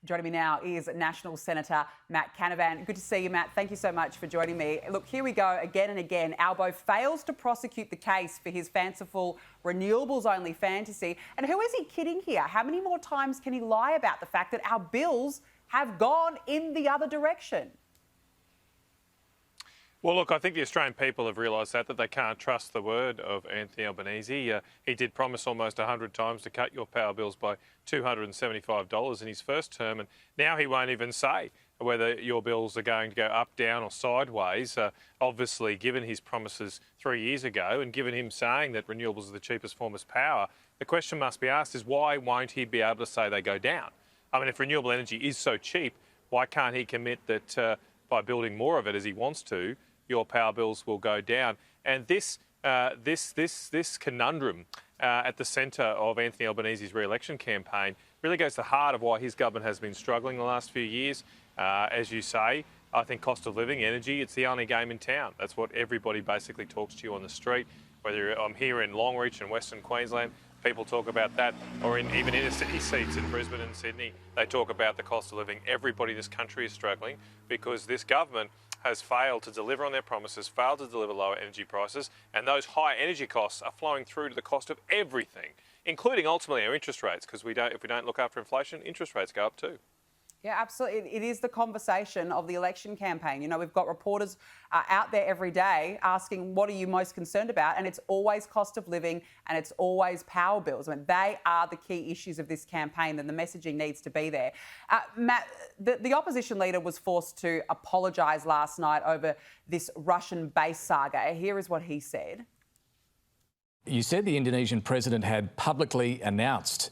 Joining me now is National Senator Matt Canavan. Good to see you, Matt. Thank you so much for joining me. Look, here we go again and again. Albo fails to prosecute the case for his fanciful renewables-only fantasy. And who is he kidding here? How many more times can he lie about the fact that our bills have gone in the other direction? Well, look, I think the Australian people have realised that they can't trust the word of Anthony Albanese. He did promise almost 100 times to cut your power bills by $275 in his first term, and now he won't even say whether your bills are going to go up, down or sideways. Obviously, given his promises 3 years ago and given him saying that renewables are the cheapest form of power, the question must be asked is why won't he be able to say they go down? I mean, if renewable energy is so cheap, why can't he commit that by building more of it as he wants to, your power bills will go down? And this conundrum at the centre of Anthony Albanese's re-election campaign really goes to the heart of why his government has been struggling the last few years. As you say, I think cost of living, energy, it's the only game in town. That's what everybody basically talks to you on the street. Whether I'm here in Longreach in Western Queensland, people talk about that, or even inner city seats in Brisbane and Sydney, they talk about the cost of living. Everybody in this country is struggling because this government has failed to deliver on their promises, failed to deliver lower energy prices, and those high energy costs are flowing through to the cost of everything, including ultimately our interest rates, because if we don't look after inflation, interest rates go up too. Yeah, absolutely. It is the conversation of the election campaign. You know, we've got reporters out there every day asking, what are you most concerned about? And it's always cost of living and it's always power bills. I mean, they are the key issues of this campaign, and the messaging needs to be there. Matt, the opposition leader was forced to apologise last night over this Russian base saga. Here is what he said. You said the Indonesian president had publicly announced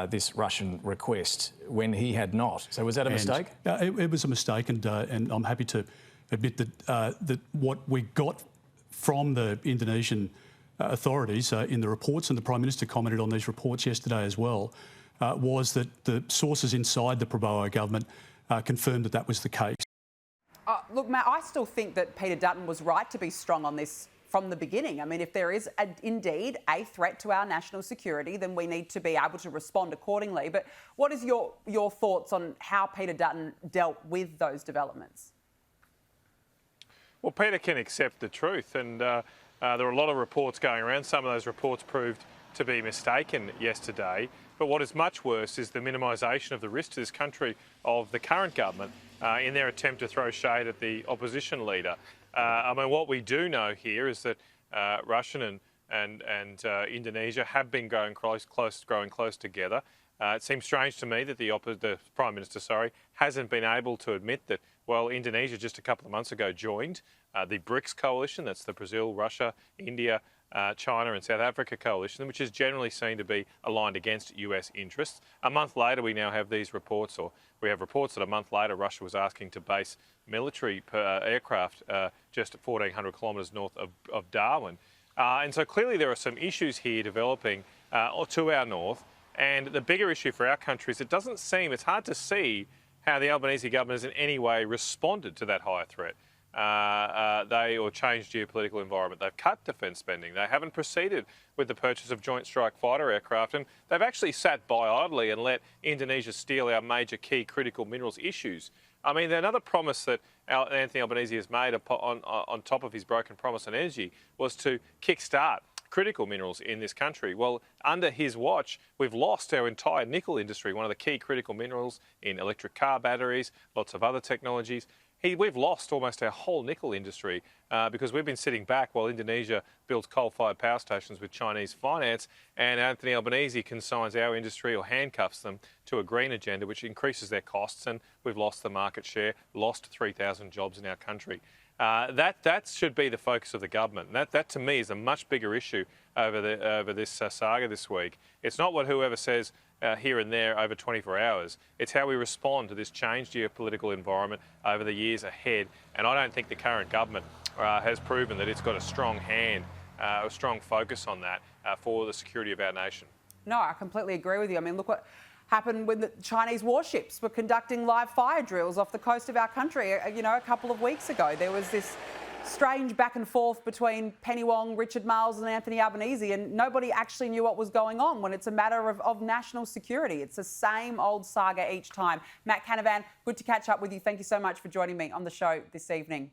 this Russian request when he had not. So was that a mistake? It was a mistake, and I'm happy to admit that what we got from the Indonesian authorities in the reports, and the Prime Minister commented on these reports yesterday as well, was that the sources inside the Prabowo government confirmed that that was the case. Look, Matt, I still think that Peter Dutton was right to be strong on this from the beginning. I mean, if there is indeed a threat to our national security, then we need to be able to respond accordingly. But what is your thoughts on how Peter Dutton dealt with those developments? Well, Peter can accept the truth, and there are a lot of reports going around. Some of those reports proved to be mistaken yesterday. But what is much worse is the minimisation of the risk to this country of the current government in their attempt to throw shade at the opposition leader. I mean, what we do know here is that Russia and Indonesia have been growing close together. It seems strange to me that the Prime Minister, hasn't been able to admit that, well, Indonesia just a couple of months ago joined the BRICS coalition. That's the Brazil, Russia, India, China and South Africa coalition, which is generally seen to be aligned against US interests. A month later, we now have these reports, or we have reports that a month later, Russia was asking to base military aircraft just 1,400 kilometres north of Darwin. And so clearly there are some issues here developing to our north. And the bigger issue for our country is it's hard to see how the Albanese government has in any way responded to that higher threat. Or changed geopolitical environment. They've cut defence spending. They haven't proceeded with the purchase of Joint Strike Fighter aircraft, and they've actually sat by idly and let Indonesia steal our major key critical minerals issues. I mean, another promise that Anthony Albanese has made on top of his broken promise on energy was to kickstart critical minerals in this country. Well, under his watch, we've lost our entire nickel industry, one of the key critical minerals in electric car batteries, lots of other technologies. We've lost almost our whole nickel industry because we've been sitting back while Indonesia builds coal-fired power stations with Chinese finance, and Anthony Albanese consigns our industry or handcuffs them to a green agenda which increases their costs, and we've lost the market share, lost 3,000 jobs in our country. That should be the focus of the government. And that to me is a much bigger issue over this saga this week. It's not what whoever says here and there over 24 hours. It's how we respond to this changed geopolitical environment over the years ahead. And I don't think the current government has proven that it's got a strong hand, a strong focus on that for the security of our nation. No, I completely agree with you. I mean, look what happened when the Chinese warships were conducting live fire drills off the coast of our country. You know, a couple of weeks ago, there was this strange back and forth between Penny Wong, Richard Marles and Anthony Albanese, and nobody actually knew what was going on when it's a matter of national security. It's the same old saga each time. Matt Canavan, good to catch up with you. Thank you so much for joining me on the show this evening.